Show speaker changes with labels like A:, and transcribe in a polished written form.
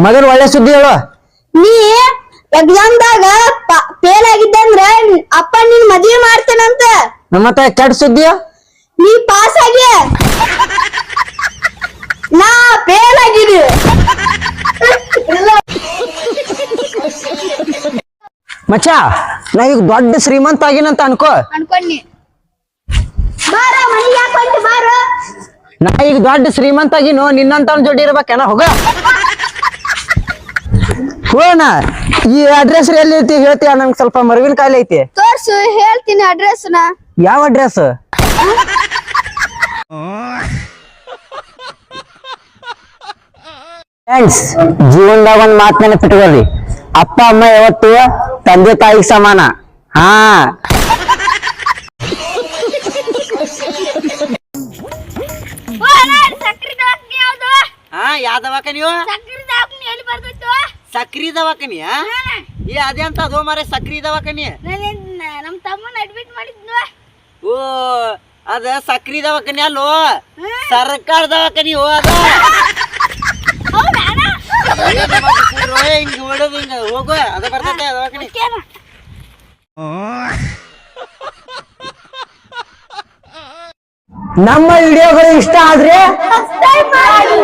A: ಮೊದಲು ಒಳ್ಳೆ ಸುದ್ದಿ ಹೇಳು.
B: ನೀ ಎಕ್ಸಾಮ್ದಾಗ ಫೇಲ್ ಆಗಿದ್ದೆ ಅಂದ್ರ ಅಪ್ಪ ನಿನ್ ಮದ್ವೆ ಮಾಡ್ತಾನಂತ.
A: ಮತ್ತೆ ಕೆಟ್ಟ ಸುದ್ದಿ?
B: ನೀ ಪಾಸ್ ಆಗಿ ನಾ ಫೇಲ್ ಆಗಿದ್ದೆ.
A: ಮಚ್ಚ ನಾ ಈಗ ದೊಡ್ಡ ಶ್ರೀಮಂತ ಆಗಿನಂತ
B: ಅನ್ಕೊಂಡಿ. ಬಾರ ಮನೆಗೆ ಯಾಕೆ ಬಂತು ಬಾರ.
A: ನಾ ಈಗ ದೊಡ್ಡ ಶ್ರೀಮಂತ ಆಗಿನೋ ನಿನ್ನಂತ ಜೋಡಿ ಇರ್ಬೇಕೇನ? ಹೋಗ ಹೋಣ. ಈ ಅಡ್ರೆಸ್ ಎಲ್ಲಿ ಐತಿ ಹೇಳ್ತೀಯ? ನಂಗೆ ಸ್ವಲ್ಪ ಮರವಿನ ಕಾಯಿಲೆ ಐತಿ.
B: ತೋರ್ಸು, ಹೇಳ್ತೀನಿ ಅಡ್ರೆಸ್ನ.
A: ಯಾವ ಅಡ್ರೆಸ್? ಫ್ರೆಂಡ್ಸ್, ಜೀವನದಾಗ ಒಂದ್ ಮಾತು ನೆನಪಿಟ್ಕೊಳ್ರಿ, ಅಪ್ಪ ಅಮ್ಮ ಯಾವತ್ತು ತಂದೆ ತಾಯಿಗೆ ಸಮಾನ. ಹಾ, ಯಾವ ದವಾಖಾನಿ? ಸಕ್ರಿ ದವಾಖಾನಿ? ಏ ಅದೇ ಅಂತ ಅದೋ ಮಾರೆ ಸಕ್ರಿ ದವಾಖಾನಿ.
B: ನಮ್ ತಮ್ಮನ ಅಡ್ಮಿಟ್ ಮಾಡಿದ್ನು.
A: ಓ, ಅದ ಸಕ್ರಿ ದವಾಖಾನಿ ಅಲ್ಲೋ, ಸರ್ಕಾರ ದವಾಖಾನಿ. ಓ ಅದ ಹಿಂಗ ಹೊಡೋದು ಹಿಂಗ ಹೋಗು, ಅದ ಬರ್ತೈತೆ ದವಾಖಾನಿ. ನಮ್ಮ ವಿಡಿಯೋಗಳು ಇಷ್ಟ ಆದ್ರೆ
B: ಸಬ್ಸ್ಕ್ರೈಬ್ ಮಾಡಿ.